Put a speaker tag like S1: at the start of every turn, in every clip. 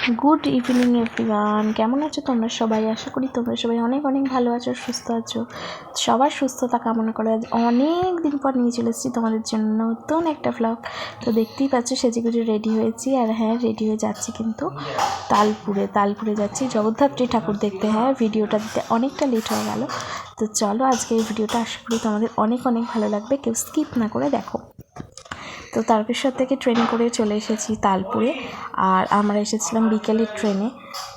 S1: Good evening everyone, কেমন আছো তোমরা সবাই? আশা করি তোমরা সবাই অনেক অনেক ভালো আছো, সুস্থ আছো। সবার সুস্থতা কামনা করে আজ অনেক দিন পর নিয়ে চলে এসেছি তোমাদের জন্য নতুন একটা ব্লগ। তো দেখতেই পাচ্ছ সেজেগুজে রেডি হয়েছি, আর হ্যাঁ রেডি হয়ে যাচ্ছি কিন্তু তালপুরে যাচ্ছি জগদ্ধাত্রী ঠাকুর দেখতে। হ্যাঁ ভিডিওটা দিতে অনেকটা লেট হয়ে গেল, তো চলো আজকে এই ভিডিওটা আশা করি তোমাদের অনেক অনেক ভালো লাগবে, কেউ স্কিপ না করে দেখো। তো তারকেশ্বর থেকে ট্রেনে করে চলে এসেছি তালপুরে, আর আমরা এসেছিলাম বিকেলের ট্রেনে।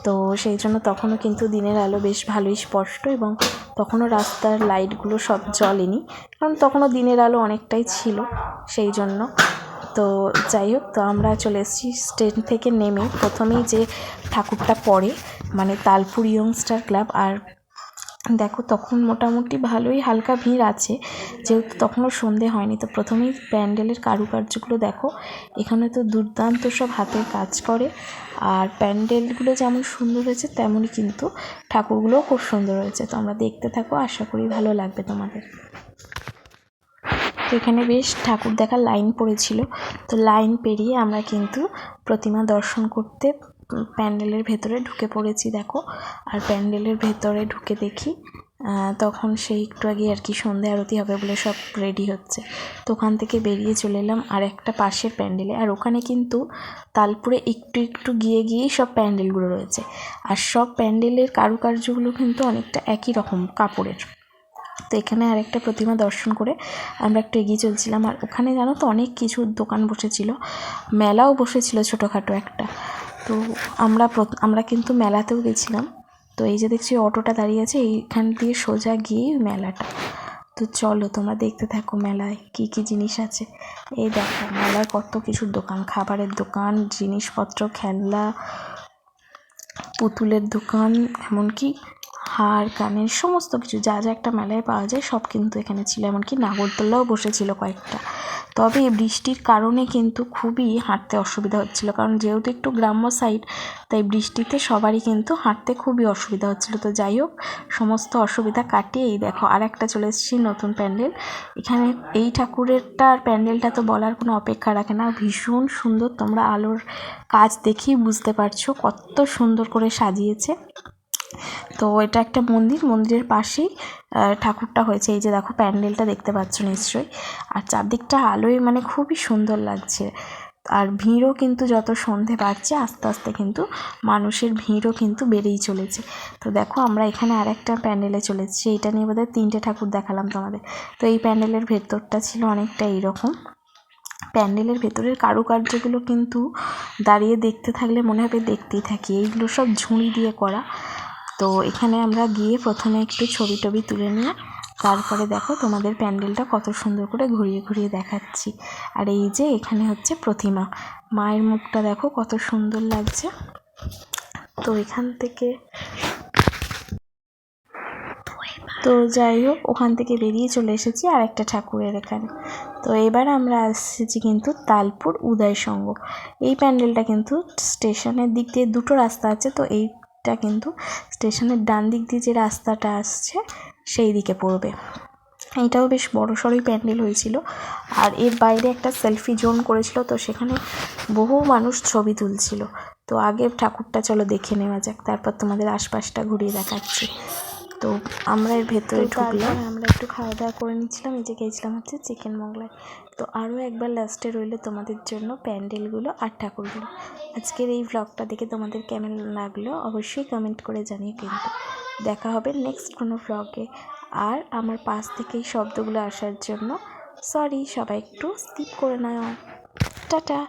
S1: তো সেই জন্য তখনও কিন্তু দিনের আলো বেশ ভালোই স্পষ্ট, এবং তখনও রাস্তার লাইটগুলো সব জ্বলেনি, কারণ তখনও দিনের আলো অনেকটাই ছিল সেই জন্য। তো যাই হোক, তো আমরা চলে এসেছি ট্রেন থেকে নেমে প্রথমেই যে ঠাকুরটা পড়ে মানে তালপুর ইয়ংস্টার ক্লাব। আর দেখো তখন মোটামুটি ভালোই হালকা ভিড় আছে, যেহেতু তখনও সন্ধে হয়নি। তো প্রথমেই প্যান্ডেলের কারুকার্যগুলো দেখো, এখানে তো দুর্দান্ত সব হাতের কাজ করে, আর প্যান্ডেলগুলো যেমন সুন্দর হয়েছে তেমনই কিন্তু ঠাকুরগুলোও খুব সুন্দর হয়েছে। তো আমরা দেখতে থাকো, আশা করি ভালো লাগবে তোমাদের। তো এখানে বেশ ঠাকুর দেখার লাইন পড়েছিল, তো লাইন পেরিয়ে আমরা কিন্তু প্রতিমা দর্শন করতে প্যান্ডেলের ভেতরে ঢুকে পড়েছি দেখো। আর প্যান্ডেলের ভেতরে ঢুকে দেখি তখন সেই একটু আগে আর কি সন্ধে আরতি হবে বলে সব রেডি হচ্ছে। তো ওখান থেকে বেরিয়ে চলে এলাম আর একটা পাশের প্যান্ডেলে, আর ওখানে কিন্তু তালপুরে একটু একটু গিয়েই সব প্যান্ডেলগুলো রয়েছে, আর সব প্যান্ডেলের কারুকার্যগুলো কিন্তু অনেকটা একই রকম কাপড়ের। তো এখানে আরেকটা প্রতিমা দর্শন করে আমরা একটু এগিয়ে চলছিলাম, আর ওখানে জানো তো অনেক কিছু দোকান বসেছিল, মেলাও বসেছিল ছোটোখাটো একটা। তো আমরা কিন্তু মেলাতেও গেছিলাম। তো এই যে দেখছি অটোটা দাঁড়িয়ে আছে, এইখান দিয়ে সোজা গিয়েই মেলাটা। তো চলো তোমরা দেখতে থাকো মেলায় কি কি জিনিস আছে। এই দেখো মেলায় কত কিছুর দোকান, খাবারের দোকান, জিনিসপত্র, খেলনা, পুতুলের দোকান, এমনকি হার কানের সমস্ত কিছু যা যা একটা মেলায় পাওয়া যায় সব কিন্তু এখানে ছিল। এমনকি নাগরদোল্লাও বসেছিল কয়েকটা। তবে বৃষ্টির কারণে কিন্তু খুবই হাঁটতে অসুবিধা হচ্ছিল, কারণ যেহেতু একটু গ্রাম্য সাইড, তাই বৃষ্টিতে সবারই কিন্তু হাঁটতে খুবই অসুবিধা হচ্ছিল। তো যাই হোক, সমস্ত অসুবিধা কাটিয়ে এই দেখো আর একটা চলে এসেছি নতুন প্যান্ডেল। এখানে এই ঠাকুরেরটা আর প্যান্ডেলটা তো বলার কোনো অপেক্ষা রাখে না, ভীষণ সুন্দর। তোমরা আলোর কাজ দেখেই বুঝতে পারছো কত সুন্দর করে সাজিয়েছে। তো এটা একটা মন্দিরের পাশেই ঠাকুরটা হয়েছে। এই যে দেখো প্যান্ডেলটা দেখতে পাচ্ছ নিশ্চয়ই, আর চারদিকটা আলোয় মানে খুবই সুন্দর লাগছে। আর ভিড়ও কিন্তু যত সন্ধে বাড়ছে আস্তে আস্তে কিন্তু মানুষের ভিড়ও কিন্তু বেড়েই চলেছে। তো দেখো আমরা এখানে আর একটা প্যান্ডেলে চলেছি, এইটা নিয়ে বোধহয় 3টে ঠাকুর দেখালাম তোমাদের। তো এই প্যান্ডেলের ভেতরটা ছিল অনেকটা এইরকম। প্যান্ডেলের ভেতরের কারুকার্যগুলো কিন্তু দাঁড়িয়ে দেখতে থাকলে মনে হবে দেখতেই থাকি, এইগুলো সব ঝুড়ি দিয়ে করা। তো এখানে আমরা গিয়ে প্রথমে একটু ছবি টবি তুলে নিয়ে তারপরে দেখো তোমাদের প্যান্ডেলটা কত সুন্দর করে ঘুরিয়ে ঘুরিয়ে দেখাচ্ছি। আর এই যে এখানে হচ্ছে প্রতিমা, মায়ের মুখটা দেখো কত সুন্দর লাগছে। তো এখান থেকে তো যাই হোক, ওখান থেকে বেরিয়ে চলে এসেছি আর একটা ঠাকুরের এখানে। তো এবার আমরা এসেছি কিন্তু তালপুর উদয় সংঘ। এই প্যান্ডেলটা কিন্তু স্টেশনের দিক দিয়ে দুটো রাস্তা আছে, তো এইটা কিন্তু স্টেশনের ডান দিক দিয়ে যে রাস্তাটা আসছে সেই দিকে পড়বে। এইটাও বেশ বড় সড়োই প্যান্ডেল হয়েছিল, আর এর বাইরে একটা সেলফি জোন করেছিল, তো সেখানে বহু মানুষ ছবি তুলছিল। তো আগে ঠাকুরটা চলো দেখে নেওয়া যাক, তারপর তোমাদের আশপাশটা ঘুরিয়ে দেখাচ্ছি। তো আমরা এর ভেতরে ঢুকলাম, আমরা একটু খাওয়া দাওয়া করে নিচ্ছিলাম। এই যে খেয়েছিলাম হচ্ছে চিকেন মোগলাই। তো আরও একবার লাস্টে রইলো তোমাদের জন্য প্যান্ডেলগুলো আর ঠাকুরগুলো। আজকের এই ভ্লগটা দেখে তোমাদের কেমন লাগলো অবশ্যই কমেন্ট করে জানিও। কিন্তু দেখা হবে নেক্সট কোনো ভ্লগে। আর আমার পাশ থেকে এই শব্দগুলো আসার জন্য সরি, সবাই একটু স্কিপ করে নাও। টাটা।